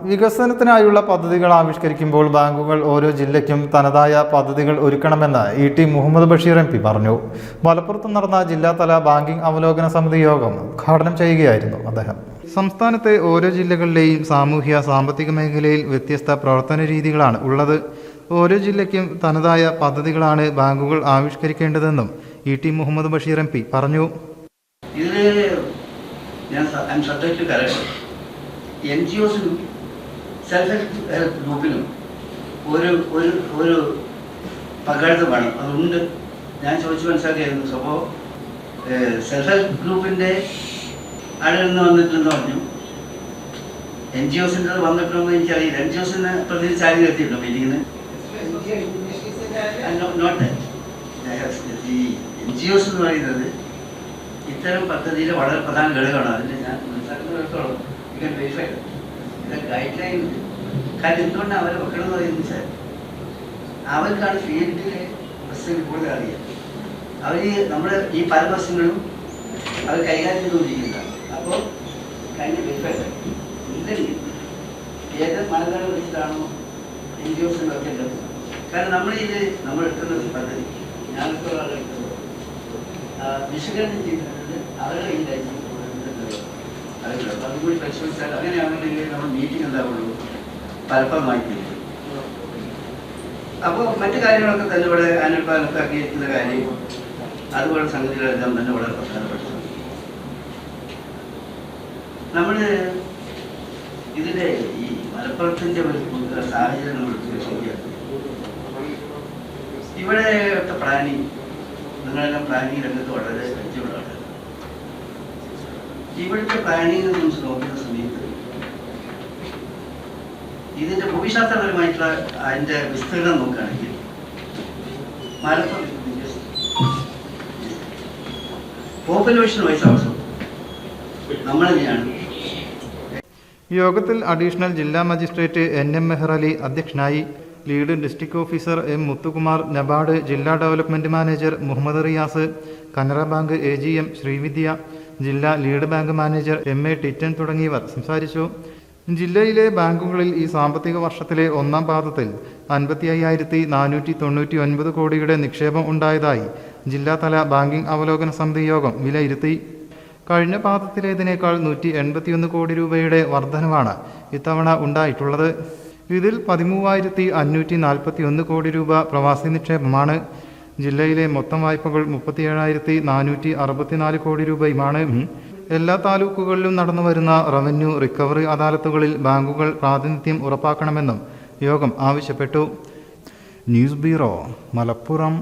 വികസനത്തിനായുള്ള പദ്ധതികൾ ആവിഷ്കരിക്കുമ്പോൾ ബാങ്കുകൾ ഓരോ ജില്ലയ്ക്കും തനതായ പദ്ധതികൾ ഒരുക്കണമെന്ന് ഇ.ടി. മുഹമ്മദ് ബഷീർ എം.പി. പറഞ്ഞു. മലപ്പുറത്ത് നടന്ന ജില്ലാതല ബാങ്കിംഗ് അവലോകന സമിതി യോഗം ഉദ്ഘാടനം ചെയ്യുകയായിരുന്നു അദ്ദേഹം. സംസ്ഥാനത്തെ ഓരോ ജില്ലകളിലെയും സാമൂഹ്യ സാമ്പത്തിക മേഖലയിൽ വ്യത്യസ്ത പ്രവർത്തന രീതികളാണ് ഉള്ളത്. ഓരോ ജില്ലയ്ക്കും തനതായ പദ്ധതികളാണ് ബാങ്കുകൾ ആവിഷ്കരിക്കേണ്ടതെന്നും ഇ.ടി. മുഹമ്മദ് ബഷീർ എം.പി. പറഞ്ഞു. NGOസിനും സെൽഫ് ഹെൽപ്പ് ഗ്രൂപ്പിനും ഒരു പങ്കാളിത്തം വേണം. അതുകൊണ്ട് ഞാൻ ചോദിച്ചു മനസ്സിലാക്കിയായിരുന്നു. അപ്പോൾ സെൽഫ് ഹെൽപ്പ് ഗ്രൂപ്പിൻ്റെ ആളുകളിൽ നിന്ന് വന്നിട്ടുണ്ടെന്ന് പറഞ്ഞു. NGOസിൻ്റെ വന്നിട്ടുണ്ടോ എനിക്കറിയില്ല. NGOസിനെ പ്രതിനിധിച്ച് ആരും എത്തിയിട്ടുണ്ടോ മീറ്റിങ്ങിന്? നോട്ട് ഈ NGOസ് എന്ന് പറയുന്നത് ഇത്തരം പദ്ധതിയിലെ വളരെ പ്രധാന ഘടകമാണ്. അതിന് ഞാൻ മനസ്സിലാക്കുന്നിടത്തോളം വെരിഫൈ ഗൈഡ് ലൈൻ. കാരണം എന്തുകൊണ്ടാണ് അവരെ വെക്കണമെന്ന് പറയുന്നത് വെച്ചാൽ അവർക്കാണ് ഫീൽഡിലെ ബസ്സുകൾ കൂടുതൽ അറിയാം. അവർ നമ്മുടെ ഈ പല ബസ്സുകളും അവർ കൈകാര്യം ചെയ്തുകൊണ്ടിരിക്കില്ല. അപ്പോൾ കഴിഞ്ഞ വെരിഫൈ ഇല്ലെങ്കിൽ ഏത് മാനദണ്ഡം വെച്ചിട്ടാണോ NGOസിന് വെക്കേണ്ടത്? കാരണം നമ്മൾ എടുക്കുന്ന പദ്ധതി ഞാൻ എടുത്തത് വിശകലനം ചെയ്തിട്ടുണ്ട്. അവരുടെ കയ്യിലായിരിക്കും അതും കൂടി പരിശോധിച്ചാൽ അങ്ങനെയാണെന്നുണ്ടെങ്കിൽ നമ്മൾ മീറ്റിംഗ് എന്താവുള്ളൂ ഫലപ്രദമായി തീരും. അപ്പോൾ മറ്റു കാര്യങ്ങളൊക്കെ തന്നെ ഇവിടെ ആനുപാലത്താക്കിയിരിക്കുന്ന കാര്യം അതുപോലെ സംഗതികളെല്ലാം തന്നെ വളരെ പ്രധാനപ്പെട്ടതാണ്. നമ്മൾ ഇതിൻ്റെ ഈ മലപ്പുറത്തിൻ്റെ ഒരു സാഹചര്യം നമ്മൾ ശരിയാണ്. ഇവിടെയൊക്കെ പ്ലാനിങ് നിങ്ങളെല്ലാം പ്ലാനിങ് രംഗത്ത് വളരെ സജ്ജമാണ്. ഇവിടുത്തെ പ്ലാനിങ് കുറിച്ച് നോക്കുന്ന സമയത്ത് ഇതിൻ്റെ ഭൂമിശാസ്ത്രപരമായിട്ടുള്ള അതിൻ്റെ വിസ്തീർണം നോക്കുകയാണെങ്കിൽ മലപ്പുറം പോപ്പുലേഷൻ വൈസ് അവസരം നമ്മളെന്നെയാണ്. യോഗത്തിൽ അഡീഷണൽ ജില്ലാ മജിസ്ട്രേറ്റ് N.M. മെഹർ അലി അധ്യക്ഷനായി. Lead district officer M. Muthukumar, NABARD ജില്ലാ development manager Muhammad Riyas, Canara bank AGM Srividya, ജില്ലാ ലീഡ് ബാങ്ക് മാനേജർ M.A. ടിറ്റൻ തുടങ്ങിയവർ സംസാരിച്ചു. ജില്ലയിലെ ബാങ്കുകളിൽ ഈ സാമ്പത്തിക വർഷത്തിലെ ഒന്നാം പാദത്തിൽ 55,499 കോടിയുടെ നിക്ഷേപം ഉണ്ടായതായി ജില്ലാതല ബാങ്കിംഗ് അവലോകന സമിതി യോഗം വിലയിരുത്തി. കഴിഞ്ഞ പാദത്തിലേതിനേക്കാൾ 181 കോടി രൂപയുടെ വർധനവാണ് ഇത്തവണ ഉണ്ടായിട്ടുള്ളത്. ഇതിൽ 13,541 കോടി രൂപ പ്രവാസി നിക്ഷേപമാണ്. ജില്ലയിലെ മൊത്തം വായ്പകൾ 37,464 കോടി രൂപയുമാണ്. എല്ലാ താലൂക്കുകളിലും നടന്നുവരുന്ന റവന്യൂ റിക്കവറി അദാലത്തുകളിൽ ബാങ്കുകൾ പ്രാതിനിധ്യം ഉറപ്പാക്കണമെന്നും യോഗം ആവശ്യപ്പെട്ടു. News bureau, Malappuram.